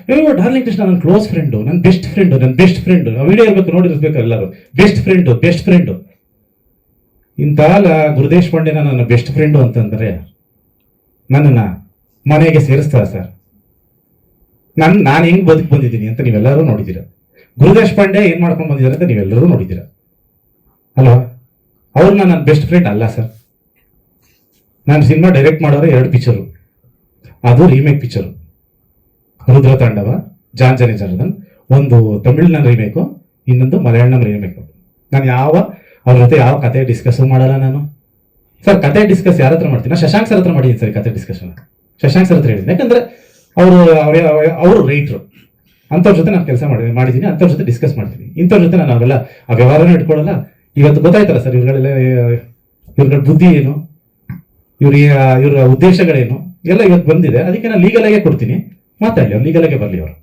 Darling Krishna ನನ್ನ close friend, ನನ್ನ best friend. Video ಇರ್ಬೇಕು, ನೋಡಿರ್ಬೇಕು ಎಲ್ಲರೂ. Best friend. ಇಂಥ ಗುರುದೇಶ್ ಪಾಂಡೆನ ನನ್ನ ಬೆಸ್ಟ್ ಫ್ರೆಂಡು ಅಂತಂದ್ರೆ ನನ್ನನ್ನ ಮನೆಗೆ ಸೇರಿಸ್ತಾರ ಸರ್? ನಾನು ಹೆಂಗ್ ಬದುಕು ಬಂದಿದ್ದೀನಿ ಅಂತ ನೀವೆಲ್ಲರೂ ನೋಡಿದ್ದೀರ. ಗುರುದೇಶ್ ಪಾಂಡೆ ಏನ್ ಮಾಡ್ಕೊಂಡು ಬಂದಿದ್ದಾರೆ ಅಂತ ನೀವೆಲ್ಲರೂ ನೋಡಿದ್ದೀರ ಅಲ್ವಾ? ಅವ್ರನ್ನ ನನ್ನ ಬೆಸ್ಟ್ ಫ್ರೆಂಡ್ ಅಲ್ಲ ಸರ್. ನಾನು ಸಿನಿಮಾ ಡೈರೆಕ್ಟ್ ಮಾಡೋರೆ 2 ಪಿಕ್ಚರು, ಅದು ರೀಮೇಕ್ ಪಿಕ್ಚರು. ರುದ್ರ ತಾಂಡವ, ಜಾಂಜನೆ ಜರದನ್, ಒಂದು ತಮಿಳಿನ ರೀಮೇಕು, ಇನ್ನೊಂದು ಮಲಯಾಳಂ ರೀಮೇಕು. ನಾನು ಅವ್ರ ಜೊತೆ ಯಾವ ಕತೆ ಡಿಸ್ಕಸ್ ಮಾಡಲ್ಲ ನಾನು ಸರ್. ಕತೆ ಡಿಸ್ಕಸ್ ಯಾರ ಹತ್ರ ಮಾಡ್ತೀನಿ? ಶಶಾಂಕ್ ಸರ್ ಹತ್ರ ಮಾಡಿದ್ದೀನಿ ಸರ್ ಕತೆ ಡಿಸ್ಕಷನ್. ಶಶಾಂಕ್ ಸರ್ ಹತ್ರ ಹೇಳಿದ್ದೀನಿ, ಯಾಕಂದ್ರೆ ಅವರು ರೈಟ್ರು. ಅಂಥವ್ರ ಜೊತೆ ನಾನು ಕೆಲಸ ಮಾಡಿದ್ದೀನಿ, ಅಂಥವ್ರ ಜೊತೆ ಡಿಸ್ಕಸ್ ಮಾಡ್ತೀನಿ. ಇಂಥವ್ರ ಜೊತೆ ನಾನು ಅವೆಲ್ಲ ಆ ವ್ಯವಹಾರನೂ ಇಟ್ಕೊಳ್ಳಲ್ಲ. ಇವತ್ತು ಗೊತ್ತಾಯ್ತಲ್ಲ ಸರ್ ಇವ್ರಗಳ ಬುದ್ಧಿ ಏನು, ಇವರ ಉದ್ದೇಶಗಳೇನು ಎಲ್ಲ ಇವತ್ತು ಬಂದಿದೆ. ಅದಕ್ಕೆ ನಾನು ಲೀಗಲ್ ಆಗೇ ಕೊಡ್ತೀನಿ, ಮಾತಾಡಲಿ, ಅವ್ರು ಲೀಗಲ್ ಆಗೇ ಬರಲಿ ಅವರು.